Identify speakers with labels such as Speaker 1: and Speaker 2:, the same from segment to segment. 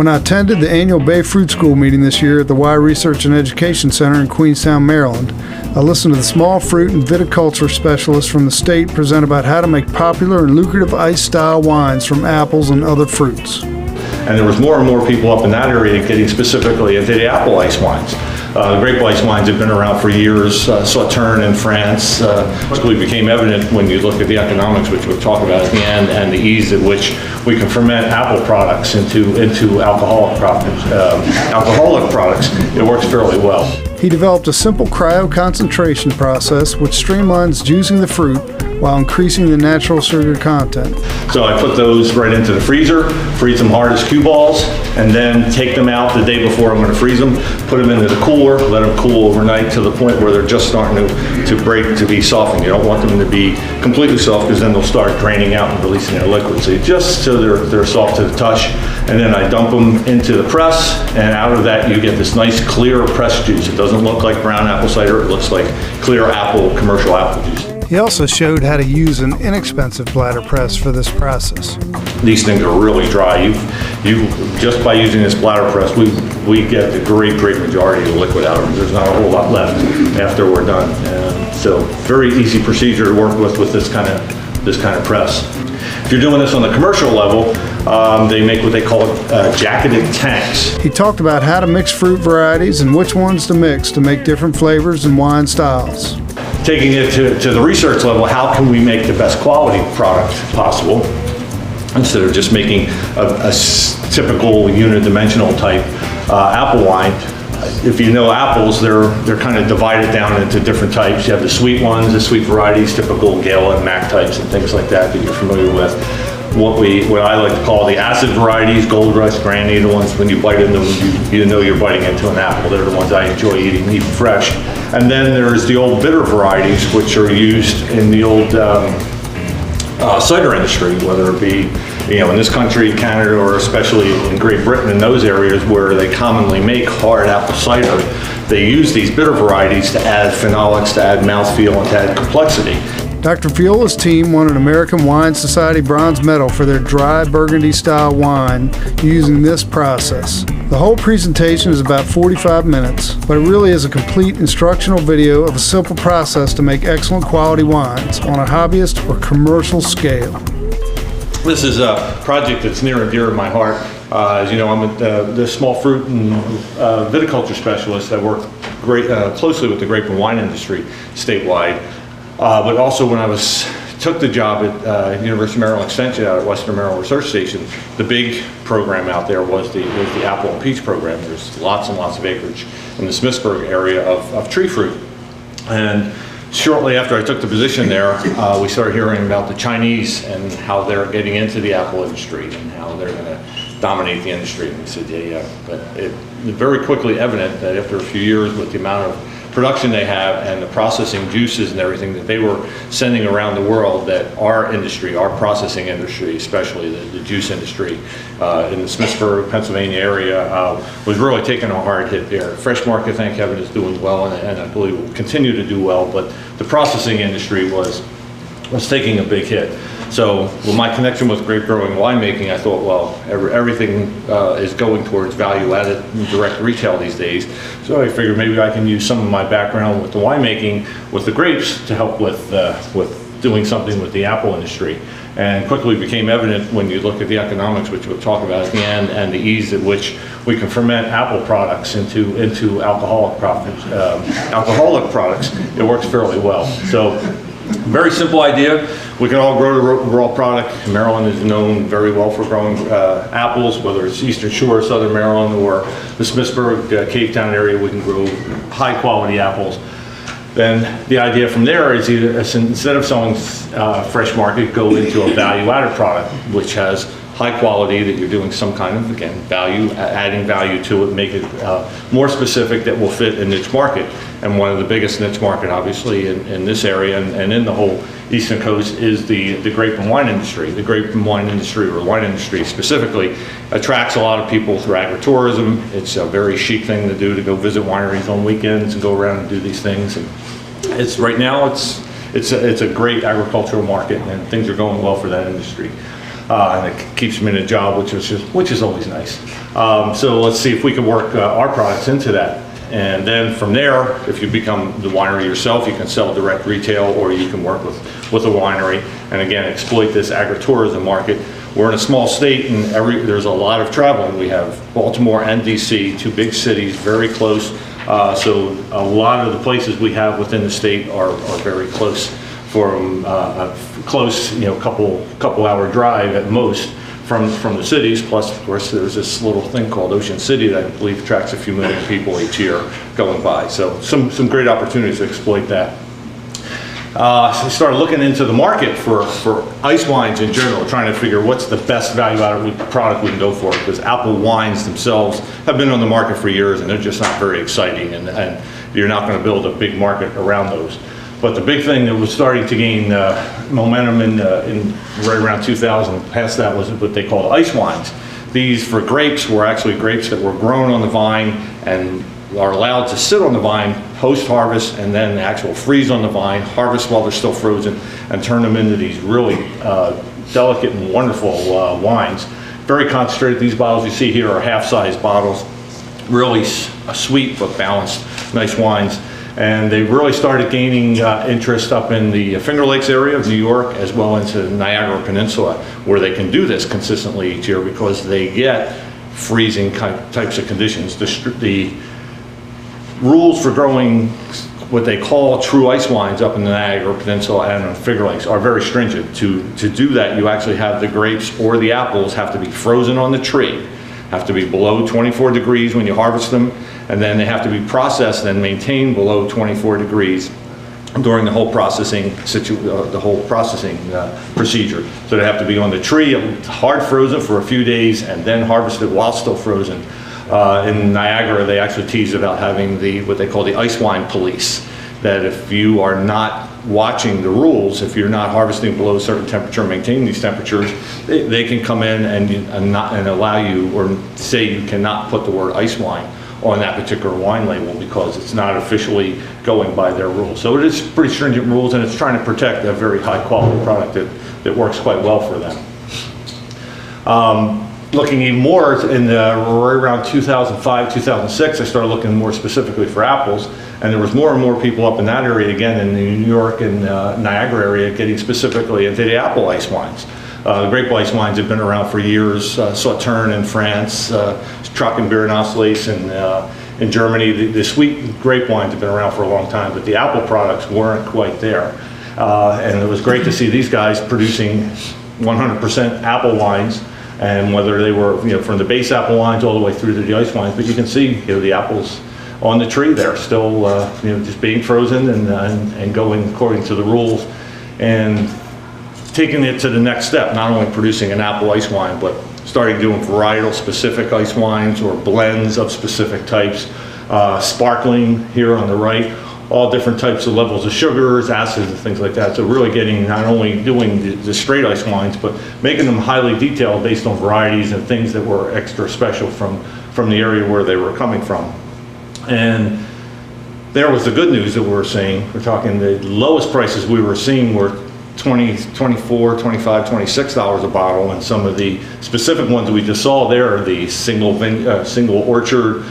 Speaker 1: When I attended the annual Bay Fruit School meeting this year at the Y Research and Education Center in Queenstown, Maryland, I listened to the small fruit and viticulture specialists from the state present about how to make popular and lucrative IceStyle wines from apples and other fruits.
Speaker 2: And there was more and more people up in that area getting specifically into the apple ice wines. The grape ice wines have been around for years. Sauterne in France quickly became evident when you look at the economics, which we'll talk about at the end, and the ease at which we can ferment apple products into alcoholic products. It works fairly well.
Speaker 1: He developed a simple cryo-concentration process which streamlines juicing the fruit while increasing the natural sugar content.
Speaker 2: So I put those right into the freezer, freeze them hard as cue balls, and then take them out the day before I'm going to freeze them, put them into the cooler, let them cool overnight to the point where they're just starting to break, to be softened. You don't want them to be completely soft because then they'll start draining out and releasing their liquid. So just so they're soft to the touch, and then I dump them into the press, and out of that you get this nice clear press juice. It doesn't look like brown apple cider, it looks like clear commercial apple juice.
Speaker 1: He also showed how to use an inexpensive bladder press for this process.
Speaker 2: These things are really dry. You just by using this bladder press, we get the great majority of the liquid out of them. There's not a whole lot left after we're done. So very easy procedure to work with this kind of press. If you're doing this on the commercial level, they make what they call jacketed tanks.
Speaker 1: He talked about how to mix fruit varieties and which ones to mix to make different flavors and wine styles.
Speaker 2: Taking it to the research level, how can we make the best quality product possible instead of just making a typical unidimensional type apple wine. If you know apples, they're kind of divided down into different types. You have the sweet ones, the sweet varieties, typical Gala and Mac types and things like that you're familiar with. What I like to call the acid varieties, Gold Rush, Granny, the ones when you bite into them, you know you're biting into an apple. They're the ones I enjoy eating even fresh. And then there's the old bitter varieties, which are used in the old cider industry, whether it be in this country, Canada, or especially in Great Britain, in those areas where they commonly make hard apple cider. They use these bitter varieties to add phenolics, to add mouthfeel, and to add complexity.
Speaker 1: Dr. Fiola's team won an American Wine Society bronze medal for their dry Burgundy style wine using this process. The whole presentation is about 45 minutes, but it really is a complete instructional video of a simple process to make excellent quality wines on a hobbyist or commercial scale.
Speaker 2: This is a project that's near and dear to my heart. As you know, I'm the small fruit and viticulture specialist. I work closely with the grape and wine industry statewide. But also when I took the job at University of Maryland Extension out at Western Maryland Research Station, the big program out there was the apple and peach program. There's lots and lots of acreage in the Smithsburg area of tree fruit. And shortly after I took the position there, we started hearing about the Chinese and how they're getting into the apple industry and how they're going to dominate the industry. And we said, yeah. But it's very quickly evident that after a few years with the amount of production they have and the processing juices and everything that they were sending around the world, that our industry, our processing industry, especially the juice industry in the Smithsburg, Pennsylvania area, was really taking a hard hit there. Fresh market, thank heaven, is doing well, and I believe will continue to do well, but the processing industry was taking a big hit. So with my connection with grape growing and winemaking, I thought, well, everything is going towards value-added direct retail these days. So I figured maybe I can use some of my background with the winemaking, with the grapes, to help with doing something with the apple industry. And quickly became evident when you look at the economics, which we'll talk about at the end, and the ease at which we can ferment apple products into alcoholic products. It works fairly well. So very simple idea. We can all grow the raw product. Maryland is known very well for growing apples, whether it's Eastern Shore, Southern Maryland, or the Smithsburg, Cape Town area. We can grow high quality apples. Then the idea from there is either, instead of selling fresh market, go into a value-added product, which has high quality, that you're doing some kind of, again, adding value to it, make it more specific, that will fit a niche market. And one of the biggest niche market, obviously, in this area and in the whole Eastern Coast is the grape and wine industry. The grape and wine industry, or wine industry specifically, attracts a lot of people through agritourism. It's a very chic thing to do, to go visit wineries on weekends and go around and do these things. And it's a great agricultural market, and things are going well for that industry. and it keeps them in a job, which is always nice. So let's see if we can work our products into that. And then from there, if you become the winery yourself, you can sell direct retail, or you can work with a winery, and again, exploit this agritourism market. We're in a small state, and there's a lot of traveling. We have Baltimore and DC, two big cities, very close. So a lot of the places we have within the state are very close, from a close, couple hour drive at most from the cities. Plus, of course, there's this little thing called Ocean City that I believe attracts a few million people each year going by. So some great opportunities to exploit that. So I started looking into the market for ice wines in general, trying to figure what's the best value-added product we can go for, because apple wines themselves have been on the market for years, and they're just not very exciting, and you're not going to build a big market around those. But the big thing that was starting to gain momentum in right around 2000, past that, was what they called ice wines. These, for grapes, were actually grapes that were grown on the vine and are allowed to sit on the vine post-harvest, and then actual freeze on the vine, harvest while they're still frozen, and turn them into these really delicate and wonderful wines. Very concentrated. These bottles you see here are half-size bottles, really sweet but balanced, nice wines. And they really started gaining interest up in the Finger Lakes area of New York, as well into the Niagara Peninsula, where they can do this consistently each year because they get freezing types of conditions. The rules for growing what they call true ice wines up in the Niagara Peninsula and on Finger Lakes are very stringent. To do that, you actually have the grapes or the apples have to be frozen on the tree, have to be below 24 degrees when you harvest them, and then they have to be processed and maintained below 24 degrees during the whole processing procedure. So they have to be on the tree, hard frozen for a few days, and then harvested while still frozen. In Niagara, they actually tease about having what they call the ice wine police, that if you are not watching the rules, if you're not harvesting below a certain temperature, maintaining these temperatures, they can come in and allow you, or say you cannot put the word ice wine on that particular wine label because it's not officially going by their rules. So it is pretty stringent rules, and it's trying to protect a very high quality product that works quite well for them. Looking even more in right around 2005, 2006, I started looking more specifically for apples, and there was more and more people up in that area, again in the New York and Niagara area, getting specifically into the apple ice wines. The grape ice wines have been around for years. Sauterne in France, Trockenbeer in Germany. The sweet grape wines have been around for a long time, but the apple products weren't quite there. And it was great to see these guys producing 100% apple wines, and whether they were from the base apple wines all the way through to the ice wines. But you can see the apples on the tree there, still just being frozen and going according to the rules, and taking it to the next step, not only producing an apple ice wine, but starting doing varietal specific ice wines or blends of specific types, sparkling here on the right, all different types of levels of sugars, acids, and things like that. So really getting, not only doing the straight ice wines, but making them highly detailed based on varieties and things that were extra special from the area where they were coming from. And there was the good news that we were seeing. We're talking the lowest prices we were seeing were $20, $24, $25, $26 a bottle, and some of the specific ones we just saw there are the single orchard,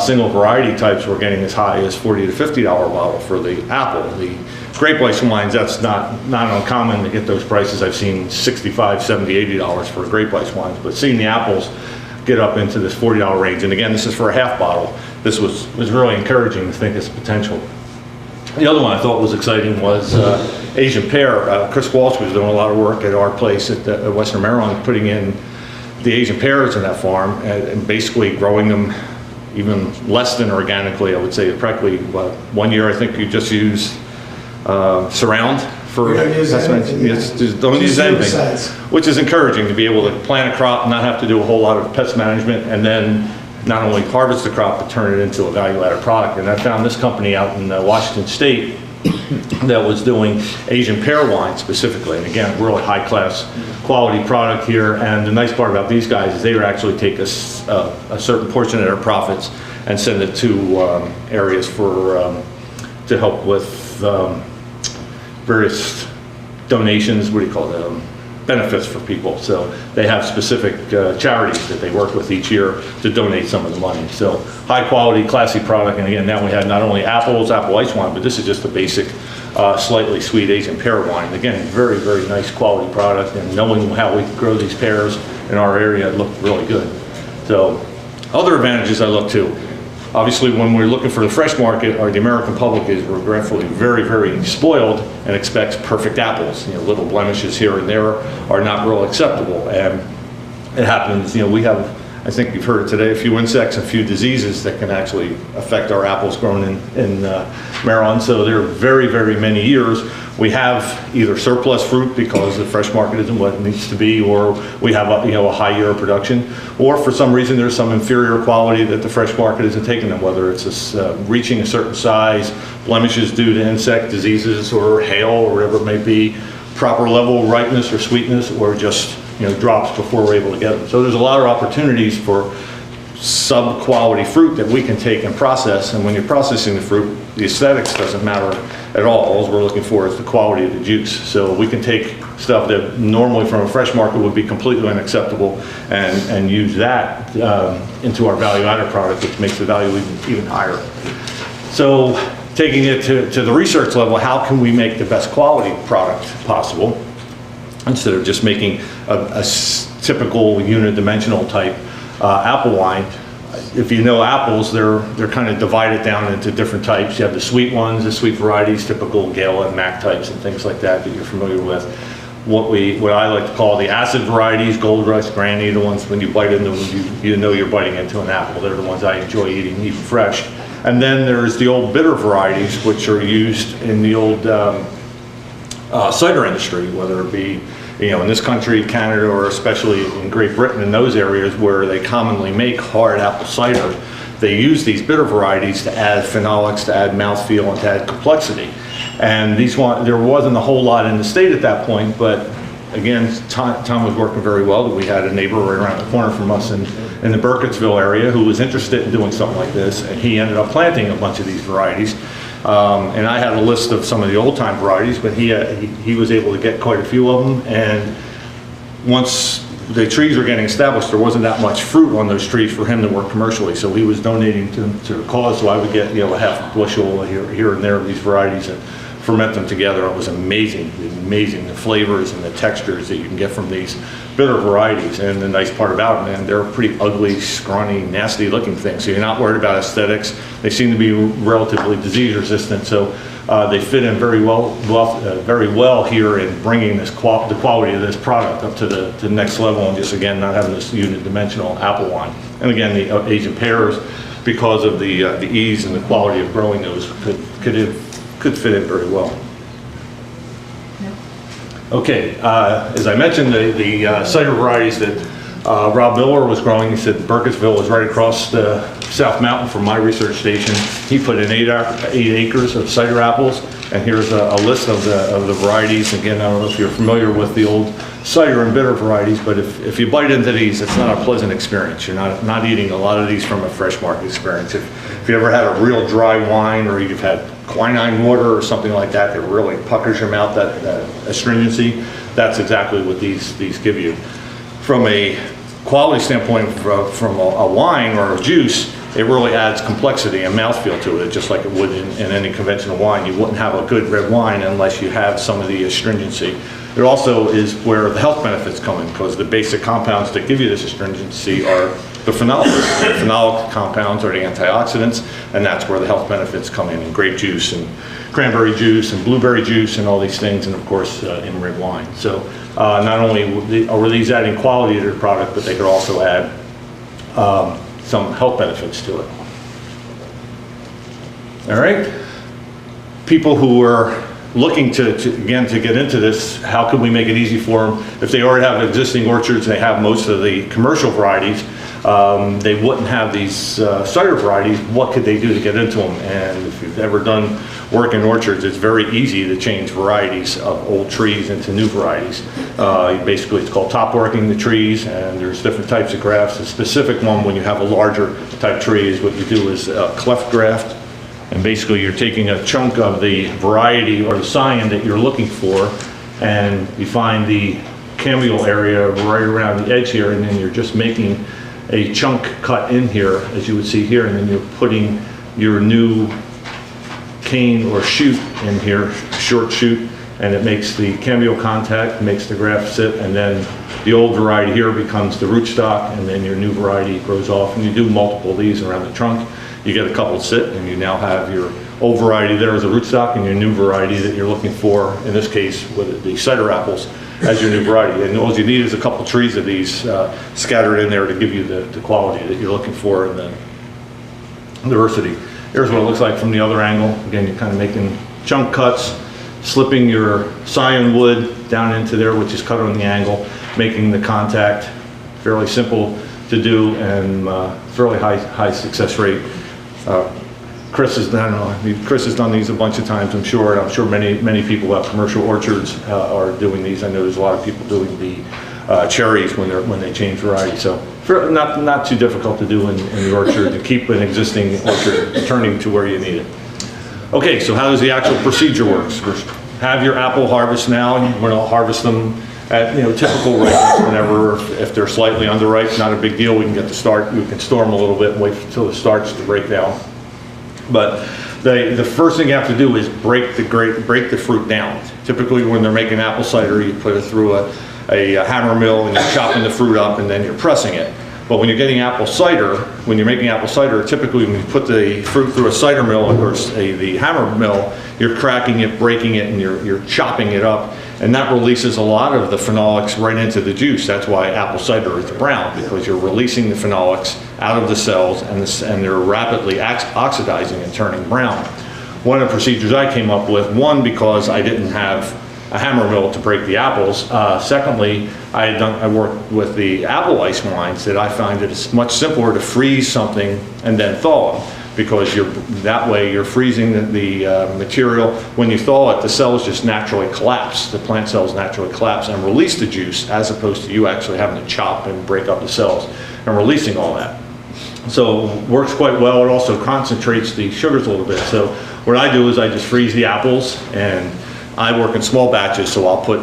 Speaker 2: single variety types. We're getting as high as $40 to $50 bottle for the apple. The grape ice wines, that's not uncommon to get those prices. I've seen $65, $70, $80 for grape ice wines, but seeing the apples get up into this $40 range, and again, this is for a half bottle. This was really encouraging to think its potential. The other one I thought was exciting was Asian Pear. Chris Walsh was doing a lot of work at our place at Western Maryland, putting in the Asian pears in that farm and basically growing them even less than organically, I would say. Practically, 1 year I think you just use surround for don't use anything, which is encouraging to be able to plant a crop, not have to do a whole lot of pest management, and then not only harvest the crop, but turn it into a value-added product. And I found this company out in Washington State that was doing Asian pear wine specifically. And again, really high-class quality product here. And the nice part about these guys is they would actually take a certain portion of their profits and send it to areas for to help with various donations. What do you call them? benefits for people. So they have specific charities that they work with each year to donate some of the money. So high quality, classy product. And again, now we have not only apples, apple ice wine, but this is just a basic, slightly sweet Asian pear wine. Again, very, very nice quality product. And knowing how we grow these pears in our area, it looked really good. So other advantages I look to. Obviously, when we're looking for the fresh market, or the American public is regretfully very, very spoiled and expects perfect apples. You know, little blemishes here and there are not real acceptable. And it happens, you know, we have, I think you've heard it today, a few insects, a few diseases that can actually affect our apples grown in Maryland. So there are very, very many years we have either surplus fruit because the fresh market isn't what it needs to be, or we have a high year of production, or for some reason there's some inferior quality that the fresh market isn't taking them, whether it's reaching a certain size, blemishes due to insect diseases or hail or whatever it may be, proper level of ripeness or sweetness, or just drops before we're able to get them. So there's a lot of opportunities for sub-quality fruit that we can take and process, and when you're processing the fruit, the aesthetics doesn't matter at all. All we're looking for is the quality of the juice. So we can take stuff that normally from a fresh market would be completely unacceptable and use that into our value-added product, which makes the value even higher. So taking it to the research level, how can we make the best quality product possible instead of just making a typical unidimensional type apple wine? If you know apples, they're kind of divided down into different types. You have the sweet ones, the sweet varieties, typical Gala and Mac types and things like that you're familiar with. What I like to call the acid varieties, Gold Rush, Granny, the ones when you bite into them, you know you're biting into an apple. They're the ones I enjoy eating even fresh. And then there's the old bitter varieties, which are used in the old cider industry, whether it be in this country, Canada, or especially in Great Britain, in those areas where they commonly make hard apple cider, they use these bitter varieties to add phenolics, to add mouthfeel, and to add complexity. And there wasn't a whole lot in the state at that point, but again, Tom was working very well. We had a neighbor right around the corner from us in the Burkittsville area who was interested in doing something like this, and he ended up planting a bunch of these varieties. And I had a list of some of the old time varieties, but he was able to get quite a few of them. And once the trees were getting established, there wasn't that much fruit on those trees for him to work commercially. So he was donating to the cause. So I would get a half a bushel here and there of these varieties and ferment them together. It was amazing, the flavors and the textures that you can get from these bitter varieties. And the nice part about them, they're pretty ugly, scrawny, nasty looking things. So you're not worried about aesthetics. They seem to be relatively disease resistant. So they fit in very well here in bringing the quality of this product up to the next level, and just again not having this unidimensional apple wine. And again, the Asian pears, because of the ease and the quality of growing those, could fit in very well. Okay, as I mentioned, the cider varieties that Rob Miller was growing, he said Burkittsville was right across the South Mountain from my research station. He put in 8 acres of cider apples, and here's a list of the varieties. Again, I don't know if you're familiar with the old cider and bitter varieties, but if you bite into these, it's not a pleasant experience. You're not eating a lot of these from a fresh market experience. If you ever had a real dry wine, or you've had quinine water or something like that that really puckers your mouth, that astringency, that's exactly what these give you. From a quality standpoint, from a wine or a juice, it really adds complexity and mouthfeel to it, just like it would in any conventional wine. You wouldn't have a good red wine unless you have some of the astringency. It also is where the health benefits come in, because the basic compounds that give you this astringency are the phenolics. The phenolic compounds are the antioxidants, and that's where the health benefits come in grape juice and cranberry juice and blueberry juice and all these things, and of course in red wine. So not only are these adding quality to the product, but they could also add some health benefits to it. All right, people who are looking to get into this, how can we make it easy for them? If they already have existing orchards, they have most of the commercial varieties, they wouldn't have these cider varieties. What could they do to get into them? And if you've ever done work in orchards, it's very easy to change varieties of old trees into new varieties. Basically, it's called Topworking the Trees, and there's different types of grafts. A specific one, when you have a larger type tree, is what you do is a cleft graft. And basically, you're taking a chunk of the variety or the scion that you're looking for, and you find the cambial area right around the edge here, and then you're just making a chunk cut in here, as you would see here, and then you're putting your new cane or shoot in here, short shoot, and it makes the cambial contact, makes the graft sit, and then the old variety here becomes the rootstock, and then your new variety grows off. And you do multiple of these around the trunk. You get a couple sit, and you now have your old variety there as a rootstock, and your new variety that you're looking for, in this case with the cider apples, as your new variety. And all you need is a couple trees of these scattered in there to give you the quality that you're looking for and the diversity. Here's what it looks like from the other angle. Again, you're kind of making chunk cuts, slipping your scion wood down into there, which is cut on the angle, making the contact fairly simple to do, and fairly high success rate. Chris has done these a bunch of times, I'm sure, and I'm sure many people who have commercial orchards are doing these. I know there's a lot of people doing the cherries when they change variety. So not too difficult to do in the orchard to keep an existing orchard turning to where you need it. Okay, so how does the actual procedure work? Have your apple harvest now. We're going to harvest them at typical ripeness. Whenever, if they're slightly underripe, not a big deal. We can get the start. We can store them a little bit and wait until it starts to break down. But the first thing you have to do is break the fruit down. Typically, when they're making apple cider, you put it through a hammer mill and you're chopping the fruit up and then you're pressing it. But when you're getting apple cider, when you're making apple cider, typically when you put the fruit through a cider mill or the hammer mill, you're cracking it, breaking it, and you're chopping it up. And that releases a lot of the phenolics right into the juice. That's why apple cider is brown, because you're releasing the phenolics out of the cells and they're rapidly oxidizing and turning brown. One of the procedures I came up with, one, because I didn't have a hammer mill to break the apples. Secondly, I worked with the apple ice wines that I find that it's much simpler to freeze something and then thaw them, because that way you're freezing the material. When you thaw it, the cells just naturally collapse. The plant cells naturally collapse and release the juice, as opposed to you actually having to chop and break up the cells and releasing all that. So it works quite well. It also concentrates the sugars a little bit. So what I do is I just freeze the apples, and I work in small batches. So I'll put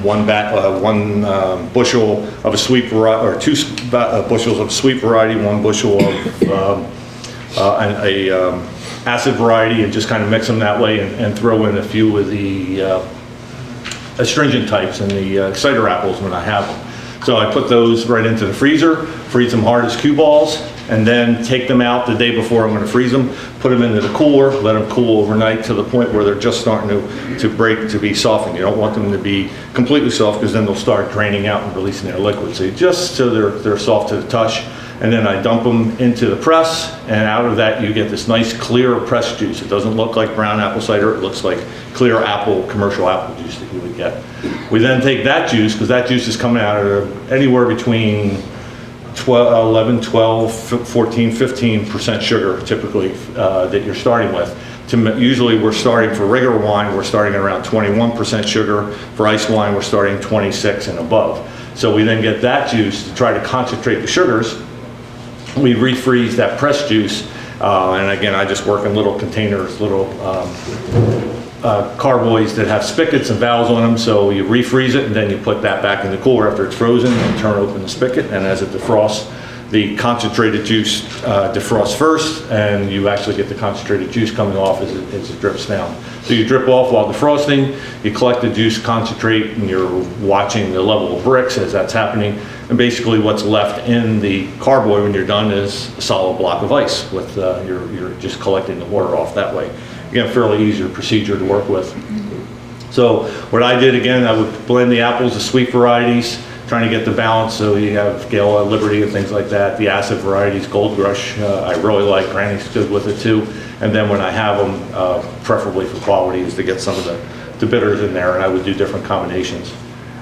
Speaker 2: one bushel of a sweet variety, or two bushels of sweet variety, one bushel of acid variety, and just kind of mix them that way, and throw in a few of the astringent types and the cider apples when I have them. So I put those right into the freezer, freeze them hard as cue balls, and then take them out the day before I'm going to freeze them, put them into the cooler, let them cool overnight to the point where they're just starting to break, to be softened. You don't want them to be completely soft, because then they'll start draining out and releasing their liquid. So just so they're soft to the touch. And then I dump them into the press, and out of that you get this nice clear press juice. It doesn't look like brown apple cider, it looks like clear commercial apple juice that you would get. We then take that juice, because that juice is coming out of anywhere between 11, 12, 14, 15% sugar typically that you're starting with. Usually we're starting, for regular wine, we're starting at around 21% sugar. For ice wine, we're starting 26 and above. So we then get that juice to try to concentrate the sugars. We refreeze that pressed juice, and again, I just work in little containers, little Carboys that have spigots and valves on them. So you refreeze it, and then you put that back in the cooler after it's frozen, and turn open the spigot, and as it defrosts, the concentrated juice defrosts first, and you actually get the concentrated juice coming off as it drips down. So you drip off while defrosting, you collect the juice concentrate, and you're watching the level of bricks as that's happening. And basically what's left in the carboy when you're done is a solid block of ice with you're just collecting the water off that way. Again, fairly easier procedure to work with. So what I did, again, I would blend the apples, the sweet varieties, trying to get the balance, so you have Gala, Liberty, and things like that. The acid varieties, Gold Rush, I really like. Granny's good with it too. And then when I have them, preferably for quality, is to get some of the bitters in there, and I would do different combinations.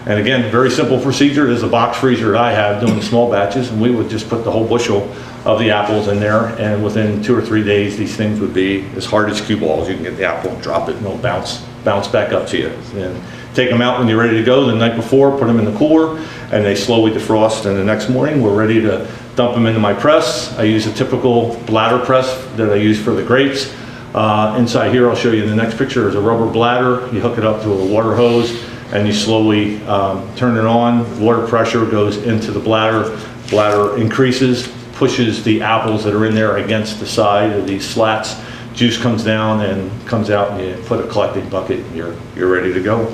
Speaker 2: And again, very simple procedure. There's a box freezer that I have doing small batches, and we would just put the whole bushel of the apples in there, and within 2 or 3 days, these things would be as hard as cue balls. You can get the apple, drop it, and it'll bounce back up to you. And take them out when you're ready to go the night before, put them in the cooler, and they slowly defrost, and the next morning we're ready to dump them into my press. I use a typical bladder press that I use for the grapes. Inside here, I'll show you in the next picture, is a rubber bladder. You hook it up to a water hose, and you slowly turn it on. Water pressure goes into the bladder. Bladder increases, pushes the apples that are in there against the side of these slats. Juice comes down and comes out, and you put a collecting bucket, and you're ready to go.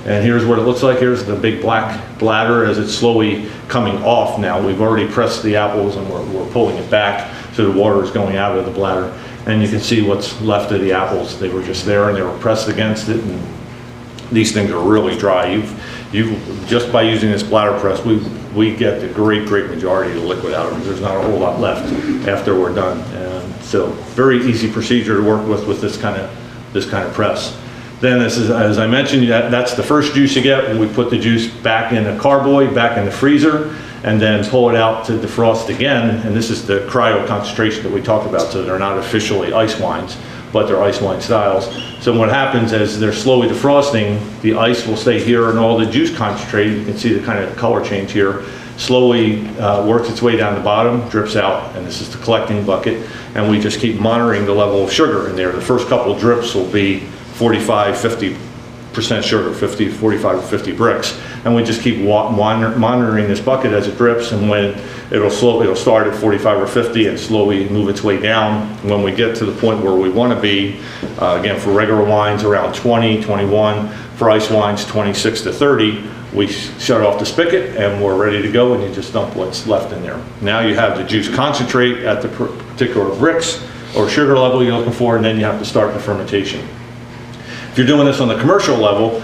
Speaker 2: And here's what it looks like. Here's the big black bladder as it's slowly coming off now. We've already pressed the apples and we're pulling it back, so the water is going out of the bladder. And you can see what's left of the apples. They were just there and they were pressed against it, and these things are really dry. You've just by using this bladder press, we get the great majority of the liquid out of it. There's not a whole lot left after we're done. And so very easy procedure to work with this kind of press. Then this is, as I mentioned, that's the first juice you get when we put the juice back in a carboy, back in the freezer, and then pull it out to defrost again. And this is the cryo-concentration that we talked about, so they're not officially ice wines, but they're ice wine styles. So what happens as they're slowly defrosting, the ice will stay here and all the juice concentrate, you can see the kind of color change here, slowly works its way down the bottom, drips out, and this is the collecting bucket. And we just keep monitoring the level of sugar in there. The first couple drips will be 45–50% sugar, 45 or 50 bricks, and we just keep monitoring this bucket as it drips, and when it'll start at 45 or 50 and slowly move its way down. When we get to the point where we want to be, again for regular wines around 20, 21, for ice wines 26 to 30, we shut off the spigot and we're ready to go, and you just dump what's left in there. Now you have the juice concentrate at the particular bricks or sugar level you're looking for, and then you have to start the fermentation. If you're doing this on the commercial level,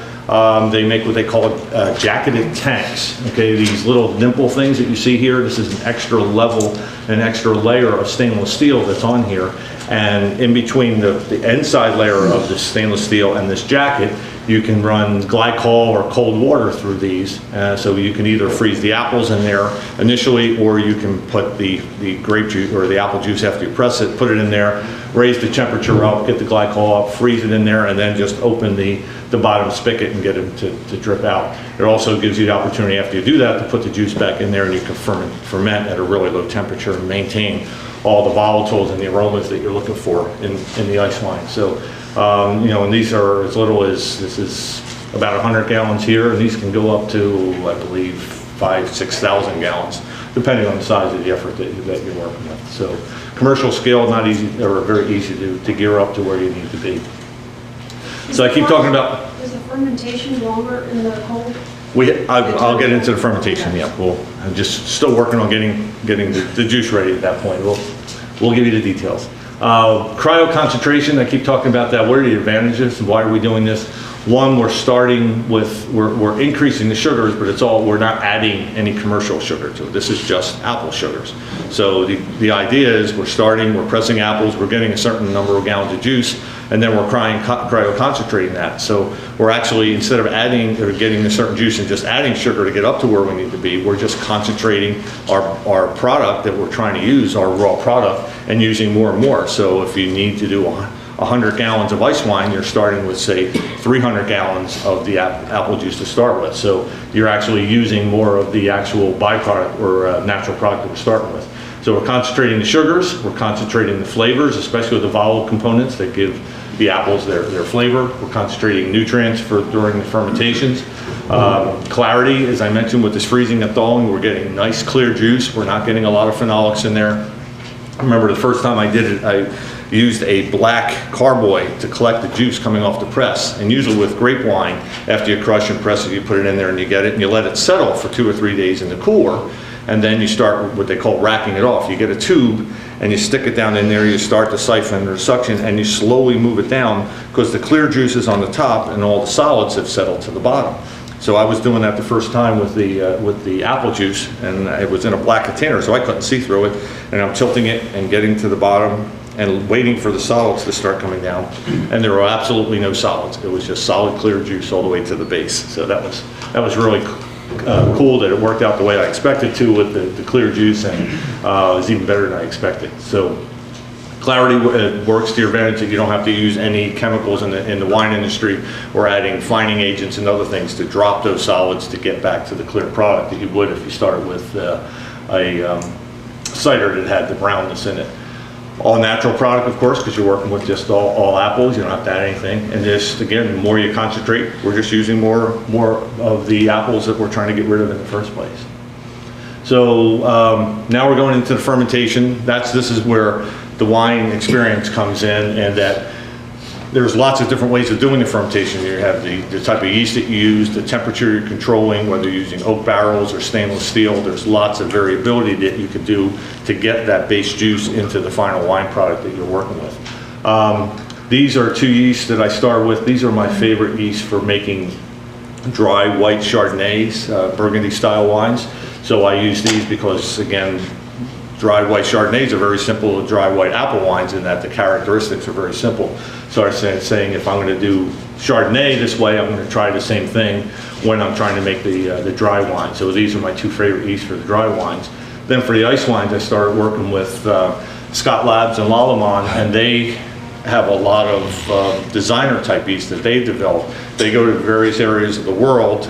Speaker 2: they make what they call jacketed tanks. Okay, these little dimple things that you see here, this is an extra level, an extra layer of stainless steel that's on here. And in between the inside layer of the stainless steel and this jacket, you can run glycol or cold water through these. So you can either freeze the apples in there initially, or you can put the grape juice or the apple juice after you press it, put it in there, raise the temperature up, get the glycol up, freeze it in there, and then just open the bottom spigot and get it to drip out. It also gives you the opportunity after you do that to put the juice back in there, and you can ferment at a really low temperature and maintain all the volatiles and the aromas that you're looking for in the ice wine. So, you know, and these are as little as, this is about 100 gallons here, and these can go up to, I believe, 5–6,000 gallons, depending on the size of the effort that you're working with. So, commercial scale, not easy, or very easy to gear up to where you need to be. So I keep talking about.
Speaker 3: Is the fermentation longer in the cold?
Speaker 2: I'll get into the fermentation. Yeah, I'm just still working on getting the juice ready at that point. We'll give you the details. Cryo-concentration, I keep talking about that. What are the advantages? Why are we doing this? One, we're starting with, we're increasing the sugars, but we're not adding any commercial sugar to it. This is just apple sugars. So the idea is we're pressing apples, we're getting a certain number of gallons of juice, and then we're cryo-concentrating that. So we're actually, instead of adding or getting a certain juice and just adding sugar to get up to where we need to be, we're just concentrating our product that we're trying to use, our raw product, and using more and more. So if you need to do 100 gallons of ice wine, you're starting with, say, 300 gallons of the apple juice to start with. So you're actually using more of the actual byproduct or natural product that we're starting with. So we're concentrating the sugars, we're concentrating the flavors, especially the volatile components that give the apples their flavor. We're concentrating nutrients during the fermentations. Clarity, as I mentioned, with this freezing and thawing, we're getting nice clear juice. We're not getting a lot of phenolics in there. I remember the first time I did it, I used a black carboy to collect the juice coming off the press. And usually with grape wine, after you crush and press it, you put it in there and you get it, and you let it settle for 2 or 3 days in the cooler, and then you start what they call racking it off. You get a tube and you stick it down in there, you start the siphon or suction, and you slowly move it down because the clear juice is on the top and all the solids have settled to the bottom. So I was doing that the first time with the apple juice, and it was in a black container, so I couldn't see through it, and I'm tilting it and getting to the bottom and waiting for the solids to start coming down, and there were absolutely no solids. It was just solid clear juice all the way to the base. So that was really cool that it worked out the way I expected to with the clear juice, and it was even better than I expected. So clarity works to your advantage if you don't have to use any chemicals in the wine industry or adding fining agents and other things to drop those solids to get back to the clear product that you would if you started with a cider that had the brownness in it. all natural product, of course, because you're working with just all apples. You don't have to add anything. And just, again, the more you concentrate, we're just using more of the apples that we're trying to get rid of in the first place. So now we're going into the fermentation. This is where the wine experience comes in, and that there's lots of different ways of doing the fermentation. You have the type of yeast that you use, the temperature you're controlling, whether you're using oak barrels or stainless steel. There's lots of variability that you could do to get that base juice into the final wine product that you're working with. These are two yeasts that I start with. These are my favorite yeasts for making dry white Chardonnays, Burgundy style wines. So I use these because, again, dry white Chardonnays are very simple to dry white apple wines in that the characteristics are very simple. So I was saying if I'm going to do Chardonnay this way, I'm going to try the same thing when I'm trying to make the dry wine. So these are my two favorite yeasts for the dry wines. Then for the ice wines, I started working with Scott Labs and Lallemand, and they have a lot of designer type yeast that they've developed. They go to various areas of the world,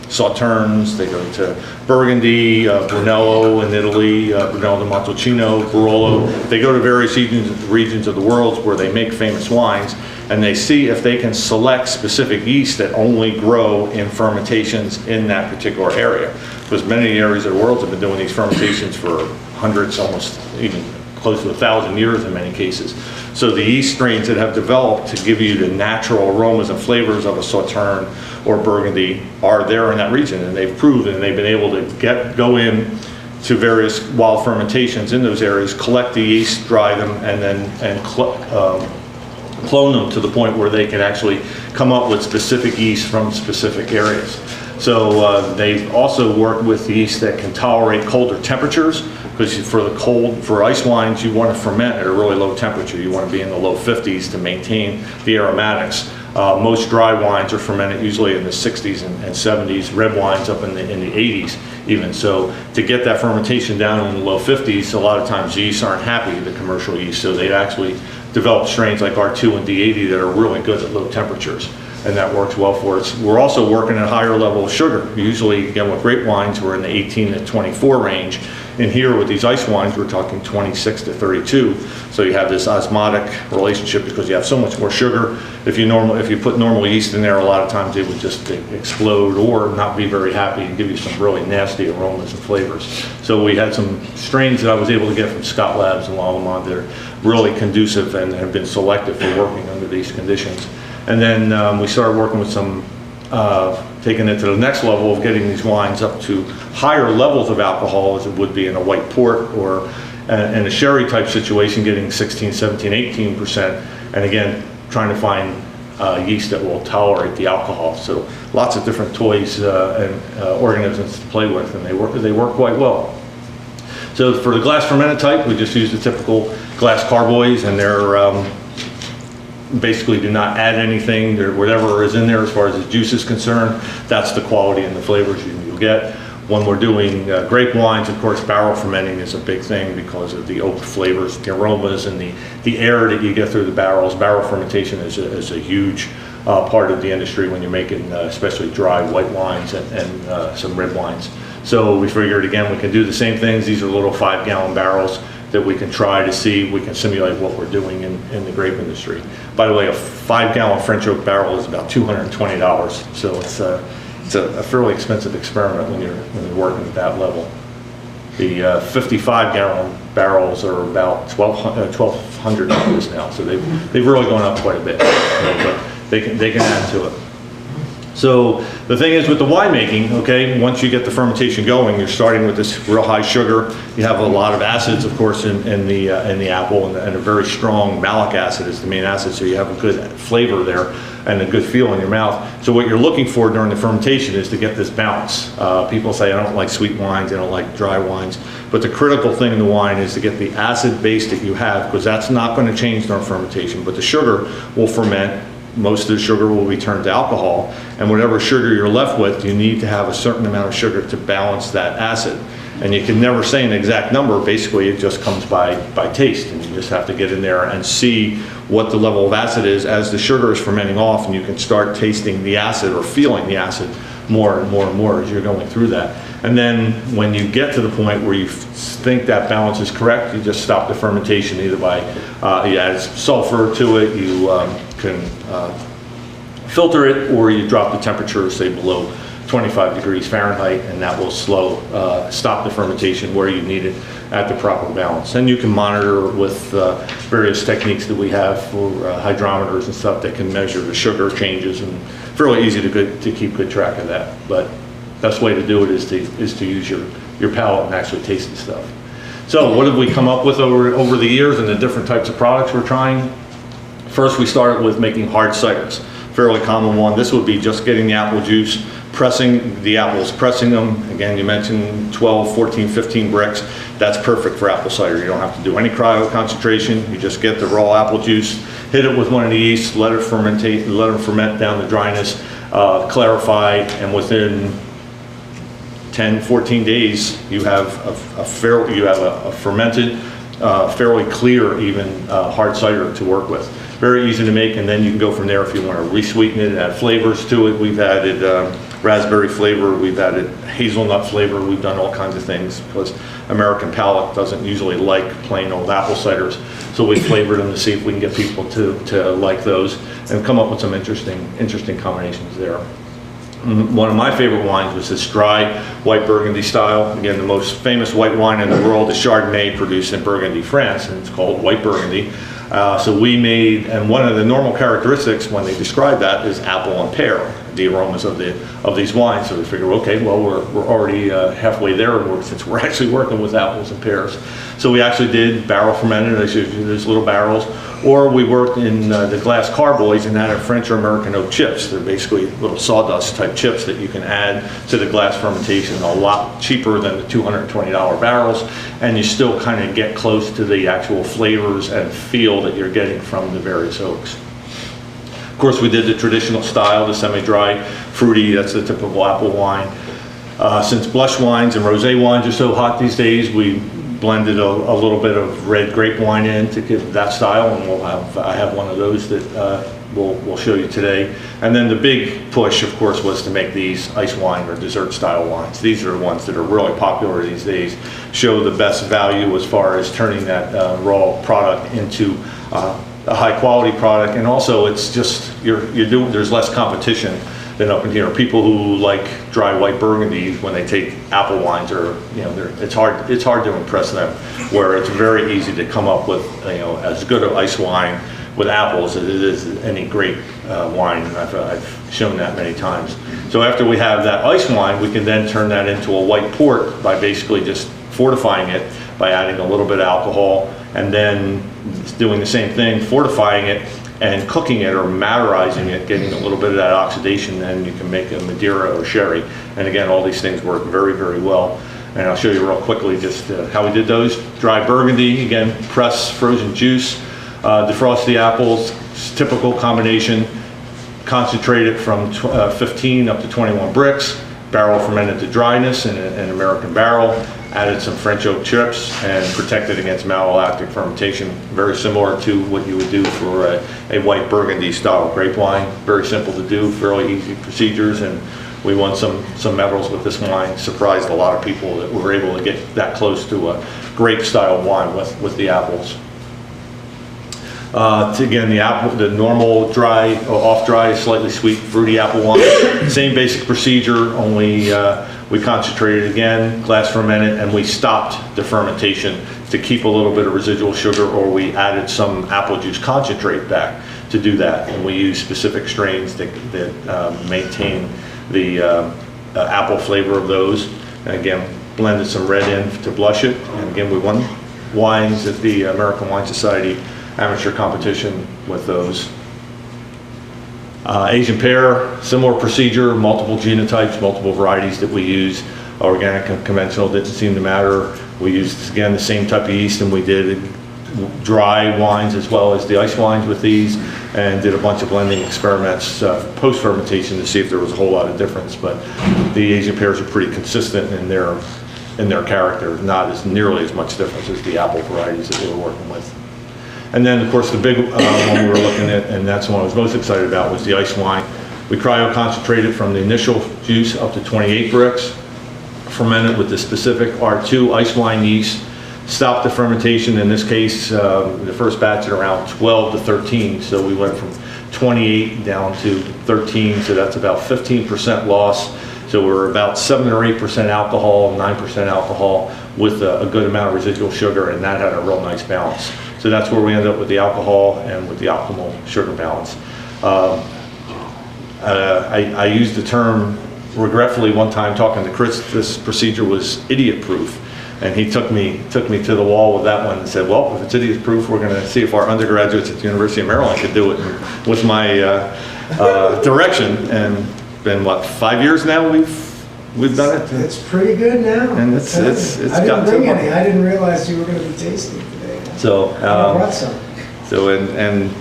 Speaker 2: Sauternes, they go to Burgundy, Brunello in Italy, Brunello di Montalcino, Barolo. They go to various regions of the world where they make famous wines, and they see if they can select specific yeast that only grow in fermentations in that particular area. Because many areas of the world have been doing these fermentations for hundreds, almost even close to 1,000 years in many cases. So the yeast strains that have developed to give you the natural aromas and flavors of a Sauterne or Burgundy are there in that region, and they've proven they've been able to go in to various wild fermentations in those areas, collect the yeast, dry them, and then clone them to the point where they can actually come up with specific yeast from specific areas. So they've also worked with yeast that can tolerate colder temperatures, because for ice wines, you want to ferment at a really low temperature. You want to be in the low 50s to maintain the aromatics. Most dry wines are fermented usually in the 60s and 70s, red wines up in the 80s even. So to get that fermentation down in the low 50s, a lot of times yeasts aren't happy, the commercial yeast, so they actually develop strains like R2 and D80 that are really good at low temperatures, and that works well for us. We're also working at a higher level of sugar. Usually, again, with grape wines, we're in the 18 to 24 range. And here with these ice wines, we're talking 26 to 32. So you have this osmotic relationship because you have so much more sugar. If you put normal yeast in there, a lot of times it would just explode or not be very happy and give you some really nasty aromas and flavors. So we had some strains that I was able to get from Scott Labs and Lallemand that are really conducive and have been selected for working under these conditions. And then we started working with some, taking it to the next level of getting these wines up to higher levels of alcohol as it would be in a white port or in a sherry type situation, getting 16, 17, 18%. And again, trying to find yeast that will tolerate the alcohol. So lots of different toys and organisms to play with, and they work quite well. So for the glass fermented type, we just use the typical glass Carboys, and they're basically do not add anything. Whatever is in there as far as the juice is concerned, that's the quality and the flavors you'll get. When we're doing grape wines, of course, barrel fermenting is a big thing because of the oak flavors, the aromas, and the air that you get through the barrels. Barrel fermentation is a huge part of the industry when you're making especially dry white wines and some red wines. So we figured, again, we can do the same things. These are little 5-gallon barrels that we can try to see, we can simulate what we're doing in the grape industry. By the way, a 5-gallon French oak barrel is about $220, so it's a fairly expensive experiment when you're working at that level. The 55-gallon barrels are about $1,200 now, so they've really gone up quite a bit, but they can add to it. So the thing is with the winemaking, okay, once you get the fermentation going, you're starting with this real high sugar. You have a lot of acids, of course, in the apple, and a very strong malic acid is the main acid, so you have a good flavor there and a good feel in your mouth. So what you're looking for during the fermentation is to get this balance. People say, I don't like sweet wines, I don't like dry wines, but the critical thing in the wine is to get the acid base that you have, because that's not going to change during fermentation, but the sugar will ferment. Most of the sugar will be turned to alcohol, and whatever sugar you're left with, you need to have a certain amount of sugar to balance that acid. And you can never say an exact number. Basically, it just comes by taste, and you just have to get in there and see what the level of acid is as the sugar is fermenting off, and you can start tasting the acid or feeling the acid more and more and more as you're going through that. And then when you get to the point where you think that balance is correct, you just stop the fermentation either by, you add sulfur to it, you can filter it, or you drop the temperature, say below 25 degrees Fahrenheit, and that will stop the fermentation where you need it at the proper balance. And you can monitor with various techniques that we have for hydrometers and stuff that can measure the sugar changes, and fairly easy to keep good track of that. But best way to do it is to use your palate and actually taste the stuff. So what have we come up with over the years and the different types of products we're trying? First, we started with making hard ciders. Fairly common one. This would be just getting the apple juice, pressing the apples, pressing them. Again, you mentioned 12, 14, 15 bricks. That's perfect for apple cider. You don't have to do any cryo-concentration. You just get the raw apple juice, hit it with one of the yeasts, let it ferment down to dryness, clarify, and within 10, 14 days, you have a fermented, fairly clear, even hard cider to work with. Very easy to make, and then you can go from there if you want to re-sweeten it and add flavors to it. We've added raspberry flavor, we've added hazelnut flavor, we've done all kinds of things because American palate doesn't usually like plain old apple ciders. So we flavored them to see if we can get people to like those and come up with some interesting combinations there. One of my favorite wines was this dry white Burgundy style. Again, the most famous white wine in the world is Chardonnay, produced in Burgundy, France, and it's called white Burgundy. So we made, and one of the normal characteristics when they describe that is apple and pear, the aromas of these wines. So we figure, okay, well, we're already halfway there since we're actually working with apples and pears. So we actually did barrel fermented, I showed you those little barrels, or we worked in the glass Carboys and added French or American oak chips. They're basically little sawdust type chips that you can add to the glass fermentation, a lot cheaper than the $220 barrels, and you still kind of get close to the actual flavors and feel that you're getting from the various oaks. Of course, we did the traditional style, the semi-dry, fruity, that's the typical apple wine. Since blush wines and rosé wines are so hot these days, we blended a little bit of red grape wine in to give that style, and I have one of those that we'll show you today. And then the big push, of course, was to make these ice wine or dessert style wines. These are the ones that are really popular these days, show the best value as far as turning that raw product into a high quality product, and also it's just there's less competition than up in here. People who like dry white Burgundy, when they take apple wines, or it's hard to impress them. Where it's very easy to come up with as good an ice wine with apples as it is any great wine. I've shown that many times. So after we have that ice wine, we can then turn that into a white port by basically just fortifying it by adding a little bit of alcohol, and then doing the same thing, fortifying it and cooking it or Madeirizing it, getting a little bit of that oxidation, and you can make a Madeira or sherry. And again, all these things work very, very well. And I'll show you real quickly just how we did those. Dry Burgundy, again, press frozen juice, defrost the apples, typical combination, concentrate it from 15 up to 21 bricks, barrel fermented to dryness in an American barrel, added some French oak chips, and protected against malolactic fermentation. Very similar to what you would do for a white Burgundy style grape wine. Very simple to do, fairly easy procedures, and we won some medals with this wine. Surprised a lot of people that we were able to get that close to a grape style wine with the apples. Again, the normal dry, off dry, slightly sweet, fruity apple wine. Same basic procedure, only we concentrated again, glass fermented, and we stopped the fermentation to keep a little bit of residual sugar, or we added some apple juice concentrate back to do that. And we use specific strains that maintain the apple flavor of those. And again, blended some red in to blush it. And again, we won wines at the American Wine Society amateur competition with those. Asian pear, similar procedure, multiple genotypes, multiple varieties that we use. Organic and conventional didn't seem to matter. We used, again, the same type of yeast, and we did dry wines as well as the ice wines with these, and did a bunch of blending experiments post-fermentation to see if there was a whole lot of difference. But the Asian pears are pretty consistent in their character, not as nearly as much difference as the apple varieties that we were working with. And then, of course, the big one we were looking at, and that's the one I was most excited about, was the ice wine. We cryo-concentrated from the initial juice up to 28 bricks, ferment it with the specific R2 ice wine yeast, stop the fermentation. In this case, the first batch at around 12 to 13, so we went from 28 down to 13, so that's about 15% loss. So we're about 7 or 8% alcohol, 9% alcohol with a good amount of residual sugar, and that had a real nice balance. So that's where we ended up with the alcohol and with the optimal sugar balance. I used the term regretfully one time talking to Chris. This procedure was idiot-proof, and he took me to the wall with that one and said, well, if it's idiot-proof, we're going to see if our undergraduates at the University of Maryland could do it. And with my direction, and been what, 5 years now we've done it.
Speaker 4: It's pretty good now.
Speaker 2: And it's
Speaker 4: I didn't bring any. I didn't realize you were going to be tasting today.
Speaker 2: So
Speaker 4: I brought some.
Speaker 2: So and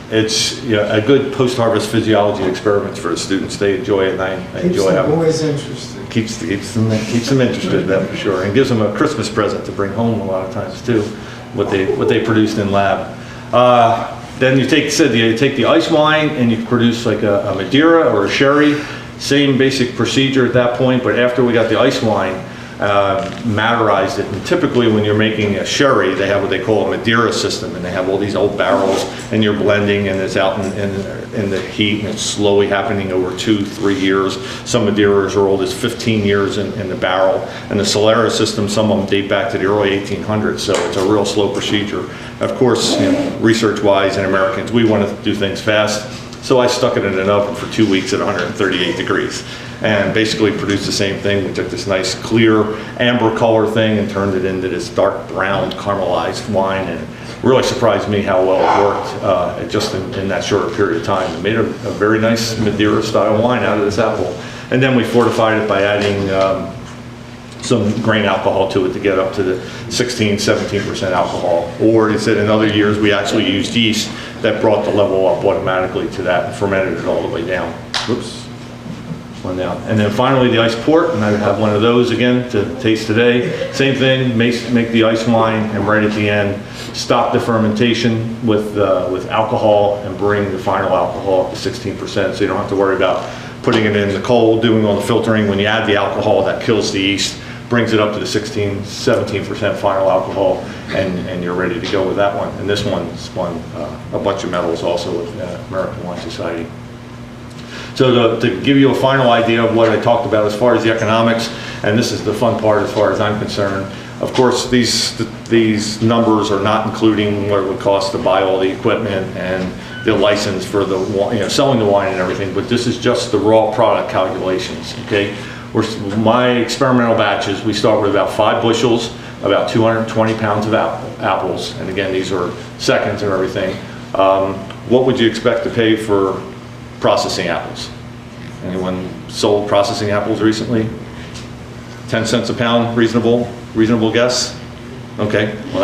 Speaker 2: it's a good post-harvest physiology experiments for the students. They enjoy it, and I enjoy having it.
Speaker 4: Always interested.
Speaker 2: Keeps them interested, that's for sure, and gives them a Christmas present to bring home a lot of times too, what they produced in lab. Then you take the ice wine and you produce like a Madeira or a sherry. Same basic procedure at that point, but after we got the ice wine, Madeirized it. And typically when you're making a sherry, they have what they call a Madeira system, and they have all these old barrels, and you're blending, and it's out in the heat, and it's slowly happening over 2-3 years. Some Madeiras are old as 15 years in the barrel, and the Solera system, some of them date back to the early 1800s, so it's a real slow procedure. Of course, research-wise, in Americans, we want to do things fast. So I stuck it in an oven for 2 weeks at 138 degrees and basically produced the same thing. We took this nice clear amber color thing and turned it into this dark brown caramelized wine, and it really surprised me how well it worked just in that shorter period of time. It made a very nice Madeira style wine out of this apple. And then we fortified it by adding some grain alcohol to it to get up to the 16-17% alcohol. Or he said in other years we actually used yeast that brought the level up automatically to that and fermented it all the way down. Whoops, one down. And then finally the ice port, and I have one of those again to taste today. Same thing, make the ice wine, and right at the end stop the fermentation with alcohol and bring the final alcohol up to 16%, so you don't have to worry about putting it in the cold, doing all the filtering. When you add the alcohol, that kills the yeast, brings it up to the 16-17% final alcohol, and you're ready to go with that one. And this one's won a bunch of medals also with the American Wine Society. So to give you a final idea of what I talked about as far as the economics, and this is the fun part as far as I'm concerned, of course these numbers are not including what it would cost to buy all the equipment and the license for the selling the wine and everything, but this is just the raw product calculations, okay? My experimental batches, we start with about 5 bushels, about 220 pounds of apples, and again, these are seconds and everything. What would you expect to pay for processing apples? Anyone sold processing apples recently? 10 cents a pound, reasonable guess? Okay, well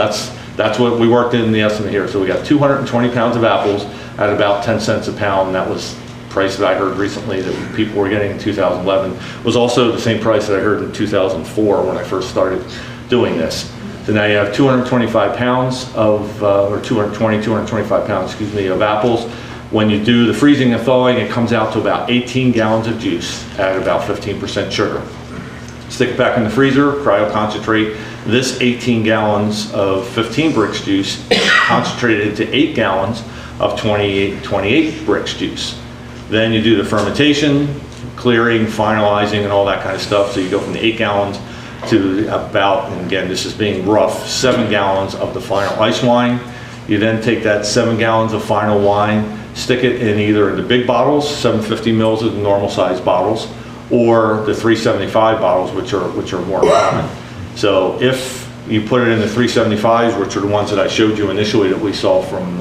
Speaker 2: that's what we worked in the estimate here. So we got 220 pounds of apples at about 10 cents a pound, and that was price that I heard recently that people were getting in 2011. Was also the same price that I heard in 2004 when I first started doing this. So now you have 225 pounds of, or 225 pounds, excuse me, of apples. When you do the freezing and thawing, it comes out to about 18 gallons of juice at about 15% sugar. Stick it back in the freezer, cryo-concentrate this 18 gallons of 15 brix juice, concentrated into 8 gallons of 28 brix juice. Then you do the fermentation, clearing, finalizing, and all that kind of stuff. So you go from the 8 gallons to about, and again, this is being rough, 7 gallons of the final ice wine. You then take that 7 gallons of final wine, stick it in either the big bottles, 750 mils of the normal size bottles, or the 375 bottles, which are more common. So if you put it in the 375s, which are the ones that I showed you initially that we saw from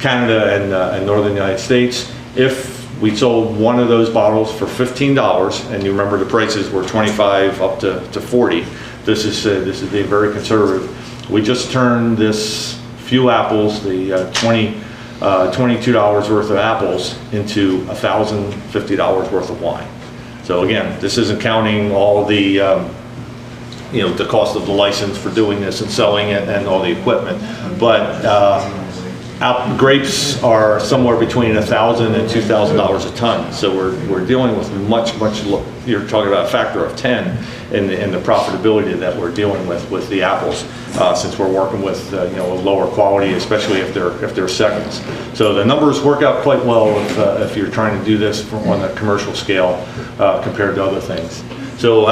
Speaker 2: Canada and northern United States, if we sold one of those bottles for $15, and you remember the prices were 25 up to 40. This is being very conservative. We just turned this few apples, the $22 worth of apples, into $1,050 worth of wine. So again, this isn't counting all the the cost of the license for doing this and selling it and all the equipment, but Grapes are somewhere between $1,000 and $2,000 a ton, so we're dealing with much. You're talking about a factor of 10 in the profitability that we're dealing with the apples, since we're working with a lower quality, especially if they're seconds. So the numbers work out quite well if you're trying to do this on a commercial scale compared to other things. So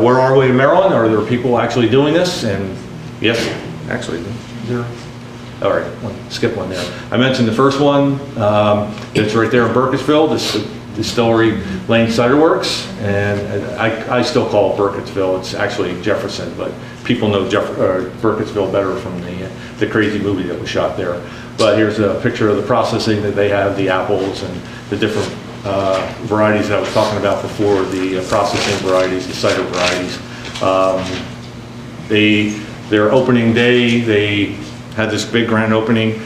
Speaker 2: where are we in Maryland? Are there people actually doing this? And yes, actually, there. All right, skip one there. I mentioned the first one. It's right there in Burkittsville, this Distillery Lane Cider Works, and I still call it Burkittsville. It's actually Jefferson, but people know Burkittsville better from the crazy movie that was shot there. But here's a picture of the processing that they have, the apples and the different varieties that I was talking about before, the processing varieties, the cider varieties. Their opening day, they had this big grand opening.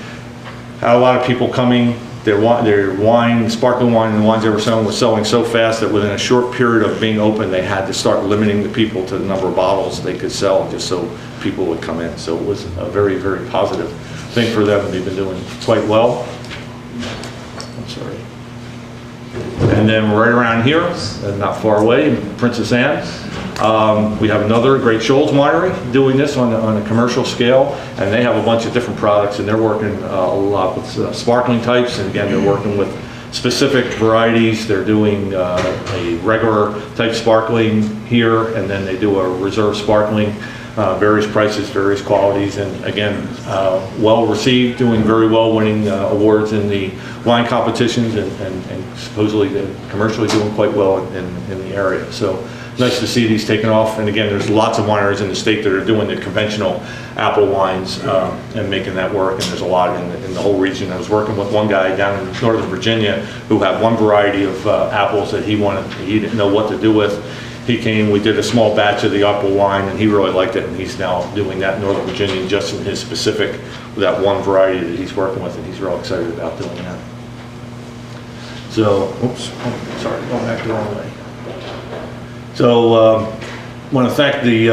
Speaker 2: Had a lot of people coming. Their wine, sparkling wine, and the wines they were selling was selling so fast that within a short period of being open, they had to start limiting the people to the number of bottles they could sell, just so people would come in. So it was a very, very positive thing for them. They've been doing quite well. I'm sorry. And then right around here, not far away, in Princess Anne, we have another Great Shoals Winery doing this on a commercial scale, and they have a bunch of different products, and they're working a lot with sparkling types, and again, they're working with specific varieties. They're doing a regular type sparkling here, and then they do a reserve sparkling, various prices, various qualities, and again, well received, doing very well, winning awards in the wine competitions, and supposedly commercially doing quite well in the area. So nice to see these taking off. And again, there's lots of wineries in the state that are doing the conventional apple wines and making that work. And there's a lot in the whole region. I was working with one guy down in Northern Virginia who had one variety of apples that he didn't know what to do with. He came, we did a small batch of the apple wine, and he really liked it. And he's now doing that in Northern Virginia just in his specific, that one variety that he's working with, and he's real excited about doing that. So, oops, sorry, going back the wrong way. So I want to thank the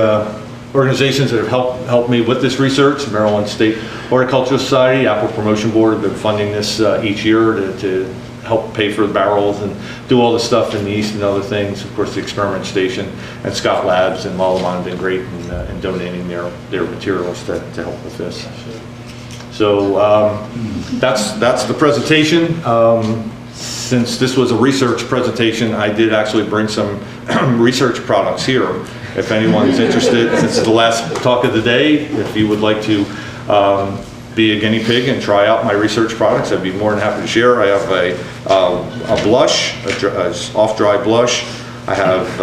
Speaker 2: organizations that have helped me with this research. Maryland State Horticultural Society, Apple Promotion Board have been funding this each year to help pay for the barrels and do all the stuff in the east and other things. Of course, the Experiment Station and Scott Labs and Malaman have been great in donating their materials to help with this. So that's the presentation. Since this was a research presentation, I did actually bring some research products here. If anyone's interested, this is the last talk of the day. If you would like to be a guinea pig and try out my research products, I'd be more than happy to share. I have a blush, a off-dry blush. I have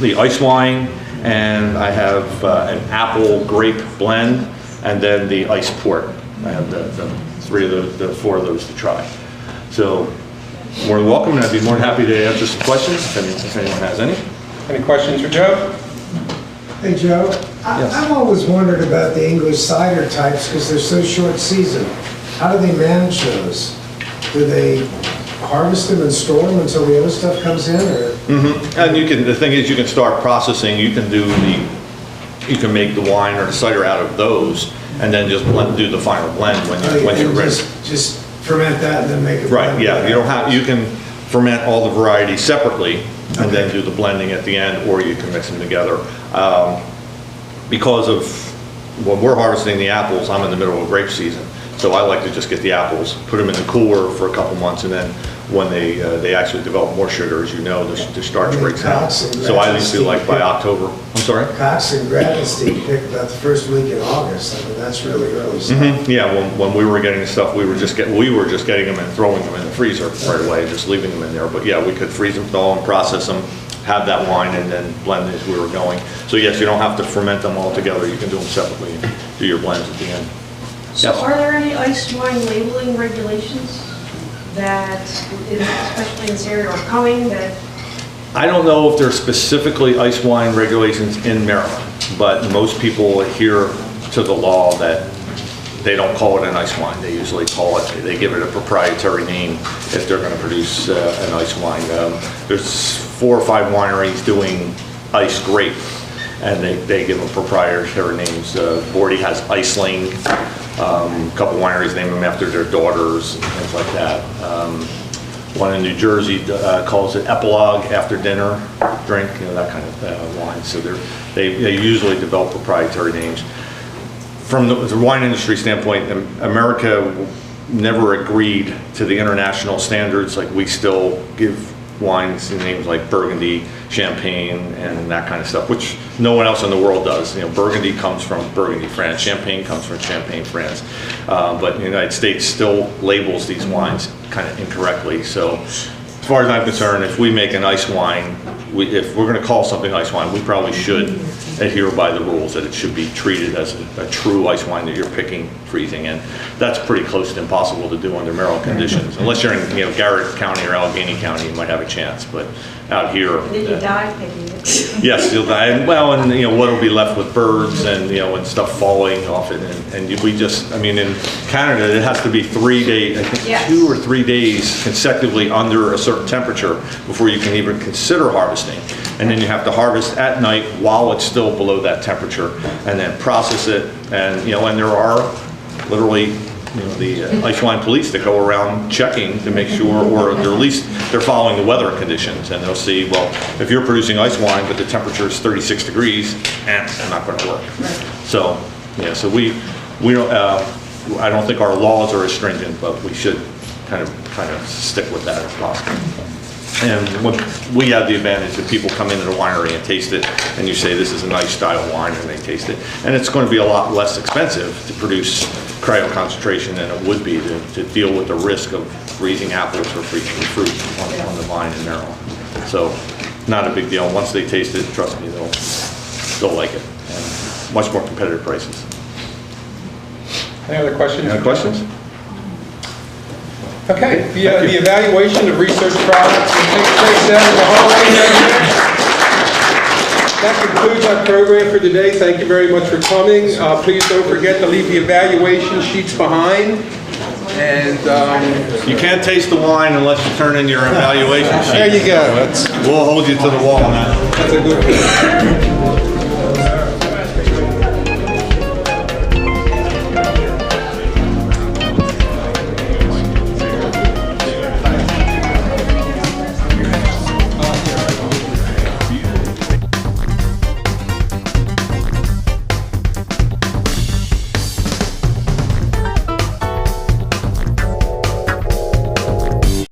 Speaker 2: the ice wine, and I have an apple grape blend, and then the ice port. I have the four of those to try. So, more than welcome, and I'd be more than happy to answer some questions if anyone has any.
Speaker 5: Any questions for Joe?
Speaker 4: Hey, Joe, I've always wondered about the English cider types because they're so short season. How do they manage those? Do they harvest them and store them until the other stuff comes in, or?
Speaker 2: Mm-hmm. And the thing is, you can start processing. You can make the wine or the cider out of those, and then just do the final blend when you're ready.
Speaker 4: Just ferment that and then make it.
Speaker 2: Right. Yeah. You can ferment all the varieties separately and then do the blending at the end, or you can mix them together. Because of when we're harvesting the apples, I'm in the middle of grape season, so I like to just get the apples, put them in the cooler for a couple months, and then when they actually develop more sugar, as you know, the starch breaks out. So I usually like by October. I'm sorry?
Speaker 4: Cox and Gravenstein pick about the first week in August. I mean, that's really early stuff.
Speaker 2: Mm-hmm. Yeah, when we were getting the stuff, we were just getting them and throwing them in the freezer right away, just leaving them in there. But yeah, we could freeze them, thaw them, process them, have that wine, and then blend as we were going. So yes, you don't have to ferment them all together. You can do them separately and do your blends at the end.
Speaker 3: So
Speaker 2: Yes.
Speaker 3: are there any ice wine labeling regulations that, especially in this area, are coming that?
Speaker 2: I don't know if there's specifically ice wine regulations in Maryland, but most people adhere to the law that they don't call it an ice wine. They usually they give it a proprietary name if they're going to produce an ice wine. There's 4 or 5 wineries doing ice grape, and they give them proprietary names. Bordy has Ice Lane, A couple wineries name them after their daughters and things like that. One in New Jersey calls it epilogue after dinner drink, that kind of wine. So they usually develop proprietary names. From the wine industry standpoint, America never agreed to the international standards. Like, we still give wines names like Burgundy, Champagne, and that kind of stuff, which no one else in the world does. Burgundy comes from Burgundy, France. Champagne comes from Champagne, France. But the United States still labels these wines kind of incorrectly. So as far as I'm concerned, if we make an ice wine, if we're going to call something ice wine, we probably should adhere by the rules that it should be treated as a true ice wine that you're picking, freezing in. That's pretty close to impossible to do under Maryland conditions. Unless you're in Garrett County or Allegheny County, you might have a chance. But out here,
Speaker 3: Did you die picking it?
Speaker 2: yes, you'll die. And what will be left with birds and and stuff falling off it. And we just, in Canada, it has to be 3 days, I think
Speaker 3: Yes.
Speaker 2: 2 or 3 days consecutively under a certain temperature before you can even consider harvesting. And then you have to harvest at night while it's still below that temperature, and then process it. And and there are literally the ice wine police that go around checking to make sure, or at least they're following the weather conditions, and they'll see, well, if you're producing ice wine but the temperature is 36 degrees, it's not going to work. So so we don't. I don't think our laws are as stringent, but we should kind of stick with that if possible. And we have the advantage that people come into the winery and taste it, and you say this is a nice style wine, and they taste it. And it's going to be a lot less expensive to produce cryo-concentration than it would be to deal with the risk of freezing apples or freezing fruit on the vine in Maryland. So not a big deal. Once they taste it, trust me, they'll like it. And much more competitive prices.
Speaker 5: Any other questions?
Speaker 2: Any other questions?
Speaker 5: Okay, the evaluation of research products will take place out in the hallway down here. That concludes our program for today. Thank you very much for coming. Please don't forget to leave the evaluation sheets behind. And
Speaker 2: You can't taste the wine unless you turn in your evaluation sheet.
Speaker 5: there you go.
Speaker 2: We'll hold you to the wall on that.
Speaker 5: That's a good